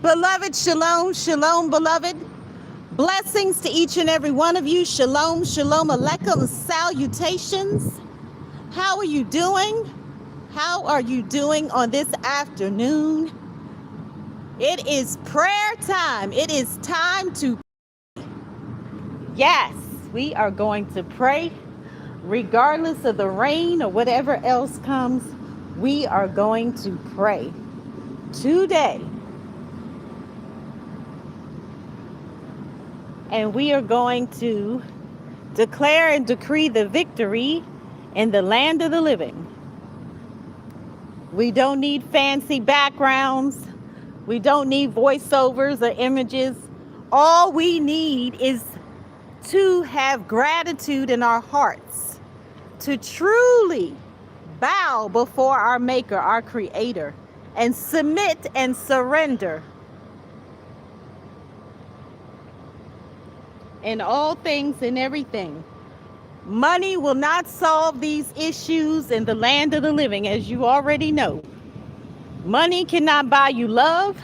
Beloved, shalom, shalom, beloved. Blessings to each and every one of you. Shalom, shalom, aleichem, salutations. How are you doing? How are you doing on this afternoon? It is prayer time. It is time to pray. Yes, we are going to pray. Regardless of the rain or whatever else comes, we are going to pray today. And we are going to declare and decree the victory in the land of the living. We don't need fancy backgrounds. We don't need voiceovers or images. All we need is to have gratitude in our hearts, to truly bow before our Maker, our Creator, and submit and surrender in all things and everything. Money will not solve these issues in the land of the living, as you already know. Money cannot buy you love,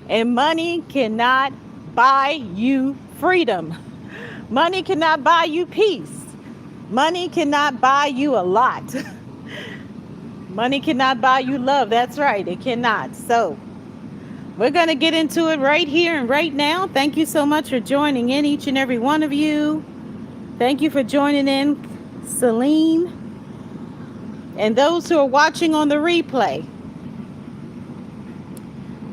and money cannot buy you freedom. Money cannot buy you peace. Money cannot buy you a lot. Money cannot buy you love. That's right, it cannot. So we're going to get into it right here and right now. Thank you so much for joining in, each and every one of you. Thank you for joining in, Celine, and those who are watching on the replay.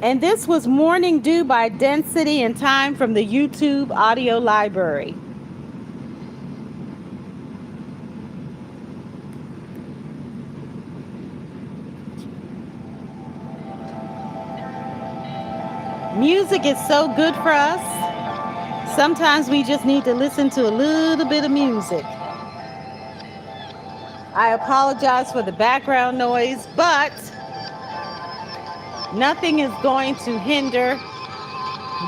And this was Morning Dew by Density and Time from the YouTube audio library. Music is so good for us. Sometimes we just need to listen to a little bit of music. I apologize for the background noise, but nothing is going to hinder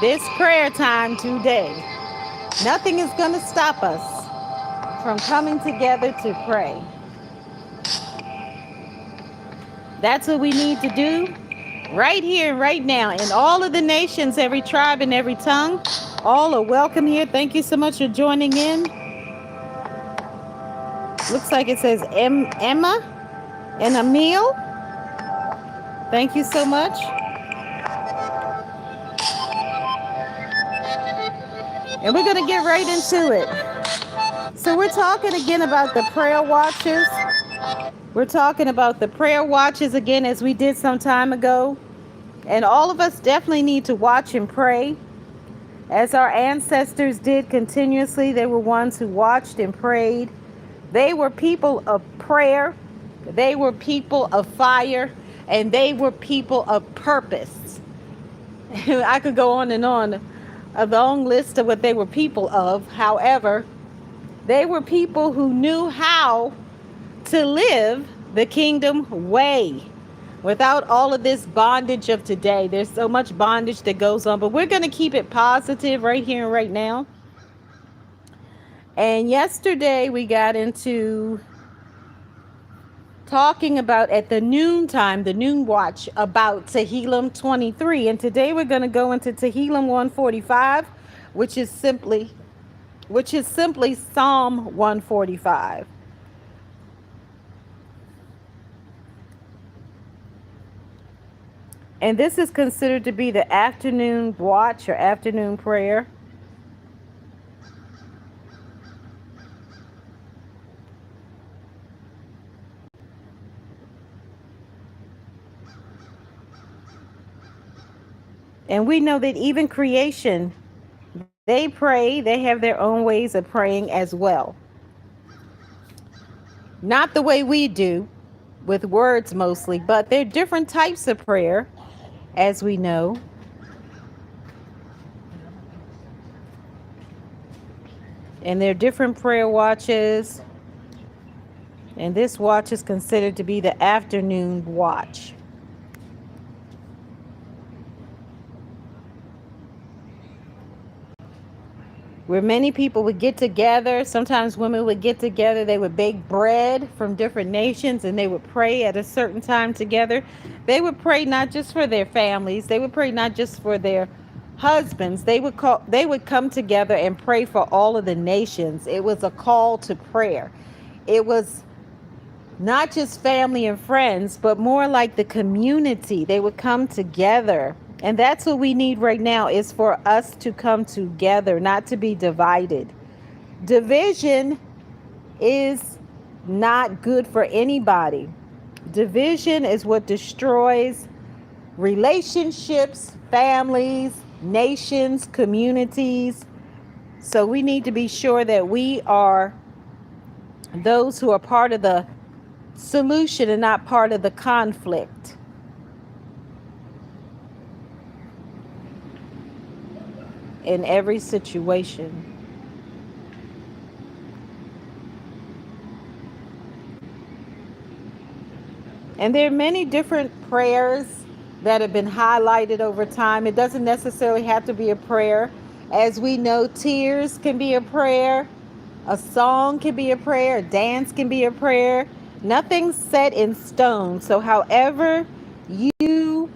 this prayer time today. Nothing is going to stop us from coming together to pray. That's what we need to do right here, right now. In all of the nations, every tribe and every tongue, all are welcome here. Thank you so much for joining in. Looks like it says Emma and Emil. Thank you so much. And we're going to get right into it. So we're talking again about the prayer watches. We're talking about the prayer watches again, as we did some time ago. And all of us definitely need to watch and pray. As our ancestors did continuously, they were ones who watched and prayed. They were people of prayer. They were people of fire. And they were people of purpose. I could go on and on. A long list of what they were people of. However, they were people who knew how to live the kingdom way without all of this bondage of today. There's so much bondage that goes on, but we're going to keep it positive right here and right now. And yesterday we got into talking about at the noon time, the noon watch, about TEHILLIM 23. And today we're going to go into TEHILLIM 145, which is simply Psalm 145. And this is considered to be the afternoon watch or afternoon prayer. And we know that even creation, they pray. They have their own ways of praying as well. Not the way we do, with words mostly, but there are different types of prayer, as we know. And there are different prayer watches. And this watch is considered to be the afternoon watch. Where many people would get together. Sometimes women would get together. They would bake bread from different nations and they would pray at a certain time together. They would pray not just for their families. They would pray not just for their husbands. They would come together and pray for all of the nations. It was a call to prayer. It was not just family and friends, but more like the community. They would come together. And that's what we need right now, is for us to come together, not to be divided. Division is not good for anybody. Division is what destroys relationships, families, nations, communities. So we need to be sure that we are those who are part of the solution and not part of the conflict. In every situation. And there are many different prayers that have been highlighted over time. It doesn't necessarily have to be a prayer. As we know, tears can be a prayer. A song can be a prayer. A dance can be a prayer. Nothing's set in stone. So however you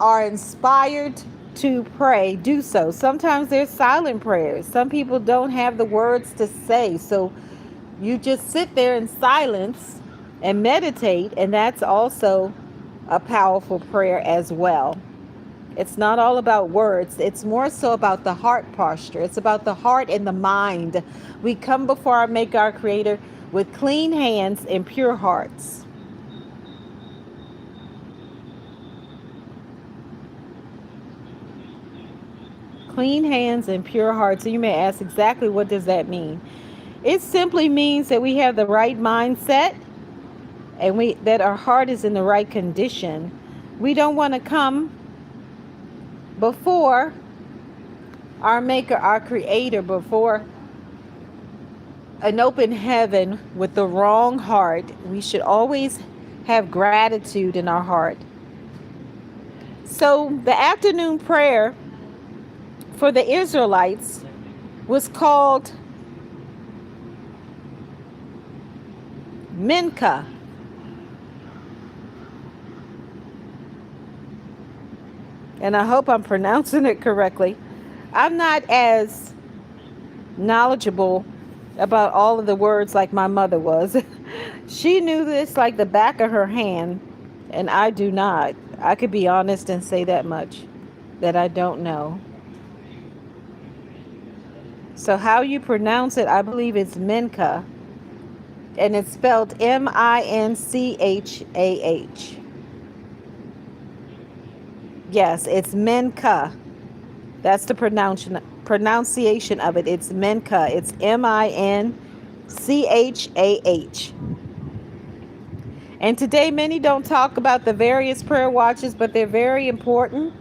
are inspired to pray, do so. Sometimes there's silent prayers. Some people don't have the words to say, so you just sit there in silence and meditate, and that's also a powerful prayer as well. It's not all about words. It's more so about the heart posture. It's about the heart and the mind. We come before our Maker, our Creator, with clean hands and pure hearts. Clean hands and pure hearts. So you may ask, exactly what does that mean? It simply means that we have the right mindset and that our heart is in the right condition. We don't want to come before our Maker, our Creator, before an open heaven with the wrong heart, we should always have gratitude in our heart. So the afternoon prayer for the Israelites was called Mincha. And I hope I'm pronouncing it correctly. I'm not as knowledgeable about all of the words like my mother was. She knew this like the back of her hand, and I do not. I could be honest and say that much, that I don't know. So how you pronounce it, I believe it's Mincha, and it's spelled Minchah. Yes, it's Mincha. That's the pronunciation of it. It's Mincha. It's Minchah. And today, many don't talk about the various prayer watches, but they're very important.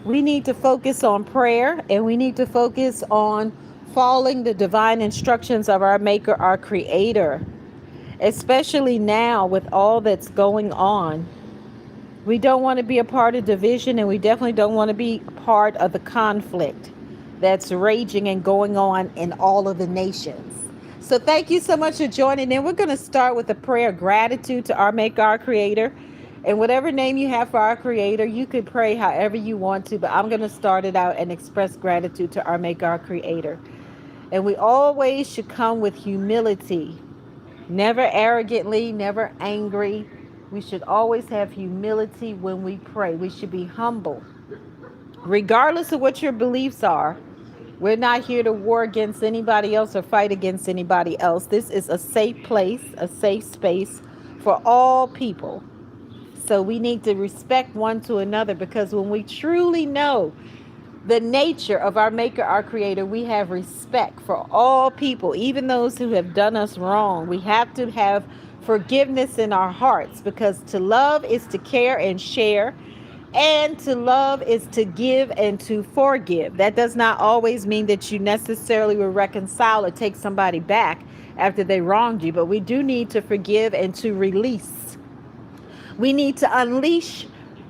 We need to focus on prayer, and we need to focus on following the divine instructions of our Maker, our Creator, especially now with all that's going on. We don't want to be a part of division, and we definitely don't want to be part of the conflict that's raging and going on in all of the nations. So thank you so much for joining in. We're going to start with a prayer of gratitude to our Maker, our Creator. And whatever name you have for our Creator, you could pray however you want to, but I'm going to start it out and express gratitude to our Maker, our Creator. And we always should come with humility, never arrogantly, never angry. We should always have humility when we pray. We should be humble. Regardless of what your beliefs are, we're not here to war against anybody else or fight against anybody else. This is a safe place, a safe space for all people. So we need to respect one to another, because when we truly know the nature of our Maker, our Creator, we have respect for all people, even those who have done us wrong. We have to have forgiveness in our hearts, because to love is to care and share, and to love is to give and to forgive. That does not always mean that you necessarily will reconcile or take somebody back after they wronged you, but we do need to forgive and to release. We need to unleash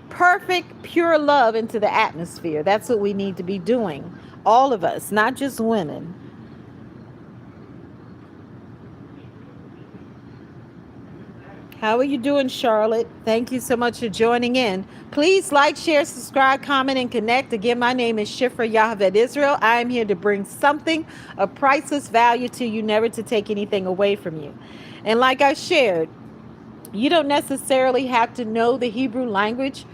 perfect, pure love into the atmosphere. That's what we need to be doing. All of us, not just women. How are you doing, Charlotte? Thank you so much for joining in. Please like, share, subscribe, comment, and connect. Again, my name is Shifrah Yocheved Yisrael. I am here to bring something of priceless value to you, never to take anything away from you. And like I shared, you don't necessarily have to know the Hebrew language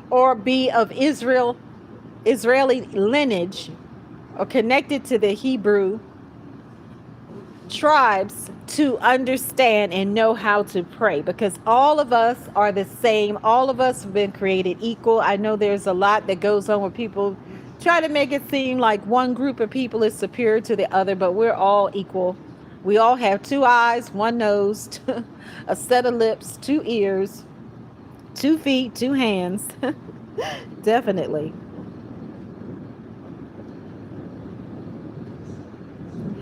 or be of Israeli lineage or connected to the Hebrew tribes to understand and know how to pray, because all of us are the same. All of us have been created equal. I know there's a lot that goes on where people try to make it seem like one group of people is superior to the other, but we're all equal. We all have 2 eyes, 1 nose, a set of lips, 2 ears, 2 feet, 2 hands. Definitely.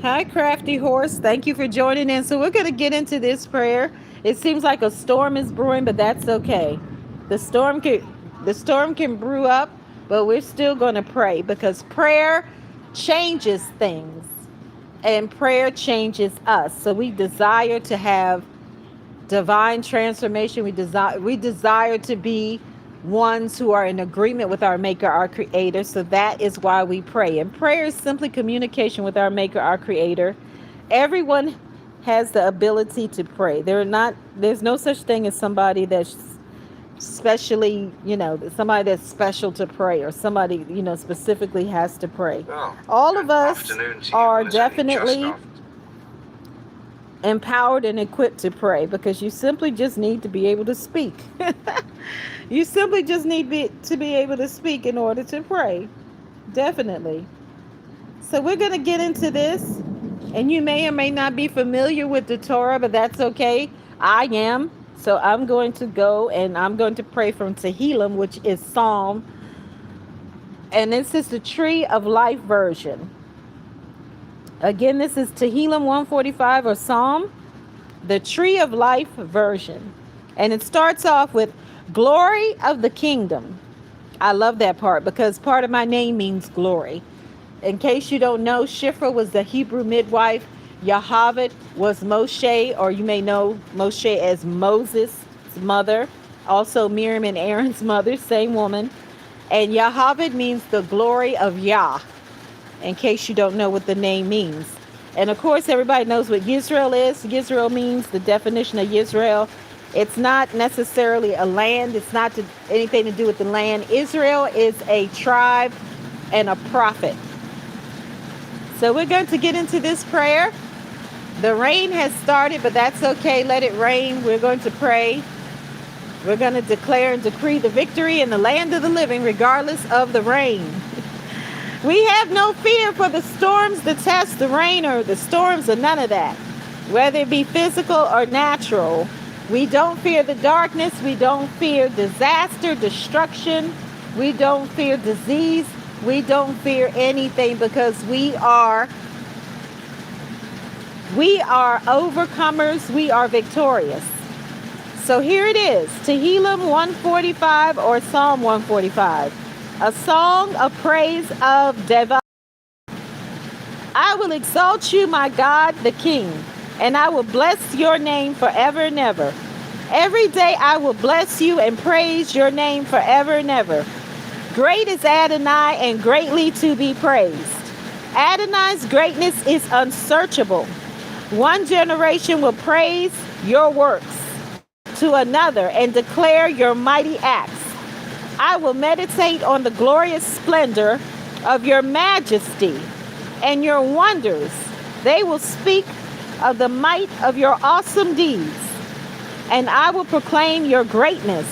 Hi, Crafty Horse. Thank you for joining in. So we're going to get into this prayer. It seems like a storm is brewing, but that's okay. The storm can brew up, but we're still going to pray, because prayer changes things and prayer changes us. So we desire to have divine transformation. We desire to be ones who are in agreement with our Maker, our Creator. So that is why we pray. And prayer is simply communication with our Maker, our Creator. Everyone has the ability to pray. There's no such thing as somebody that's specially, somebody that's special to pray, or somebody, specifically has to pray. All of us are definitely empowered and equipped to pray, because you simply just need to be able to speak. You simply just need to be able to speak in order to pray. Definitely. So we're going to get into this, and you may or may not be familiar with the Torah, but that's okay. I am. So I'm going to go and I'm going to pray from TEHILLIM, which is Psalm And this is the Tree of Life version. Again, this is TEHILLIM 145 or Psalm, the Tree of Life version. And it starts off with glory of the kingdom. I love that part because part of my name means glory. In case you don't know, Shifrah was the Hebrew midwife. Yocheved was Moshe, or you may know Moshe as Moses' mother. Also Miriam and Aaron's mother, same woman. And Yocheved means the glory of Yah, in case you don't know what the name means. And of course, everybody knows what Yisrael is. Yisrael means, the definition of Yisrael, it's not necessarily a land. It's not anything to do with the land. Israel is a tribe and a prophet. So we're going to get into this prayer. The rain has started, but that's okay. Let it rain. We're going to pray. We're going to declare and decree the victory in the land of the living, regardless of the rain. We have no fear for the storms, the tests, the rain, or the storms, or none of that. Whether it be physical or natural. We don't fear the darkness. We don't fear disaster, destruction. We don't fear disease. We don't fear anything because we are overcomers. We are victorious. So here it is, TEHILLIM 145 or Psalm 145, a song of praise of Deva. I will exalt you, my God, the King, and I will bless your name forever and ever. Every day I will bless you and praise your name forever and ever. Great is Adonai and greatly to be praised. Adonai's greatness is unsearchable. One generation will praise your works to another and declare your mighty acts. I will meditate on the glorious splendor of your majesty and your wonders. They will speak of the might of your awesome deeds, and I will proclaim your greatness.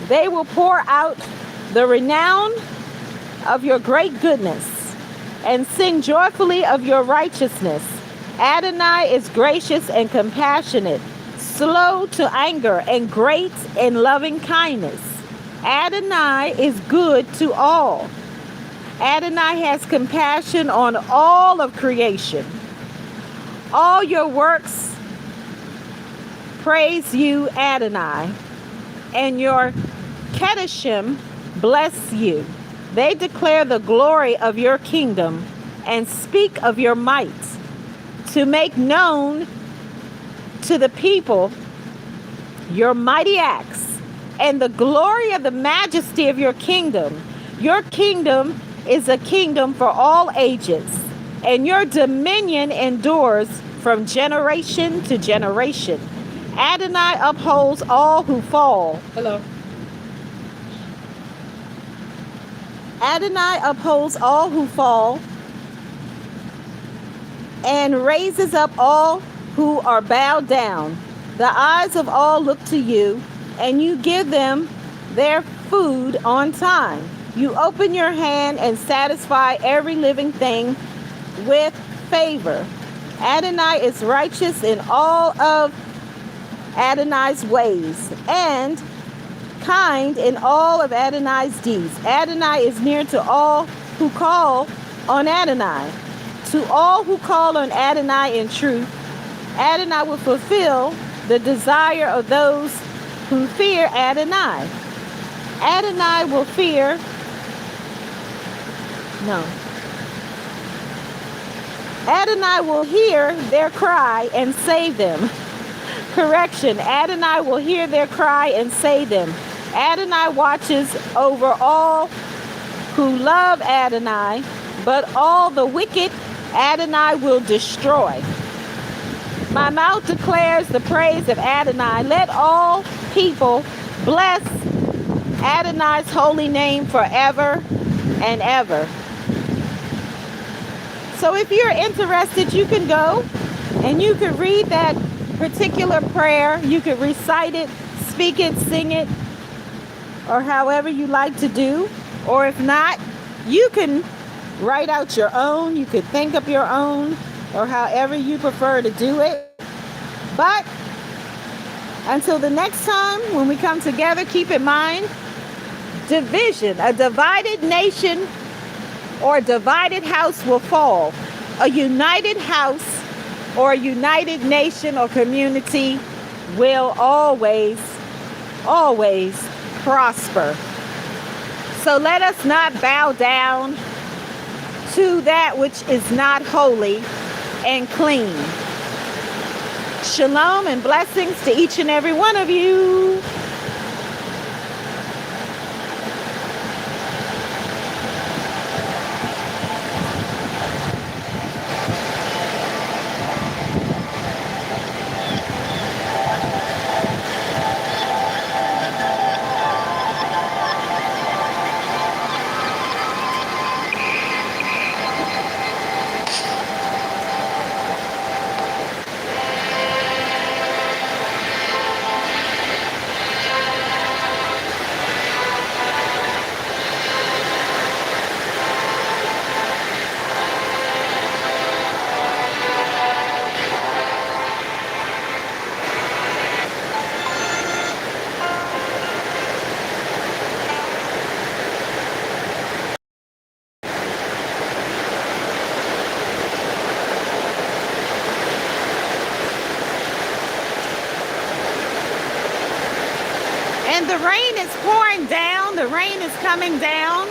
They will pour out the renown of your great goodness and sing joyfully of your righteousness. Adonai is gracious and compassionate, slow to anger and great in loving kindness. Adonai is good to all. Adonai has compassion on all of creation. All your works praise you, Adonai, and your Kedoshim bless you. They declare the glory of your kingdom and speak of your might, to make known to the people your mighty acts and the glory of the majesty of your kingdom. Your kingdom is a kingdom for all ages, and your dominion endures from generation to generation. Adonai upholds all who fall. Hello. Adonai upholds all who fall and raises up all who are bowed down. The eyes of all look to you, and you give them their food on time. You open your hand and satisfy every living thing with favor. Adonai is righteous in all of Adonai's ways and kind in all of Adonai's deeds. Adonai is near to all who call on Adonai. To all who call on Adonai in truth, Adonai will fulfill the desire of those who fear Adonai. Adonai will fear. No. Adonai will hear their cry and save them. Correction. Adonai will hear their cry and save them. Adonai watches over all who love Adonai, but all the wicked Adonai will destroy. My mouth declares the praise of Adonai. Let all people bless Adonai's holy name forever and ever. So if you're interested, you can go and you can read that particular prayer. You can recite it, speak it, sing it, or however you like to do. Or if not, you can write out your own. You could think up your own, or however you prefer to do it. But until the next time when we come together, keep in mind, division. A divided nation or a divided house will fall. A united house or a united nation or community will always prosper. So let us not bow down to that which is not holy and clean. Shalom and blessings to each and every one of you. And the rain is pouring down. The rain is coming down.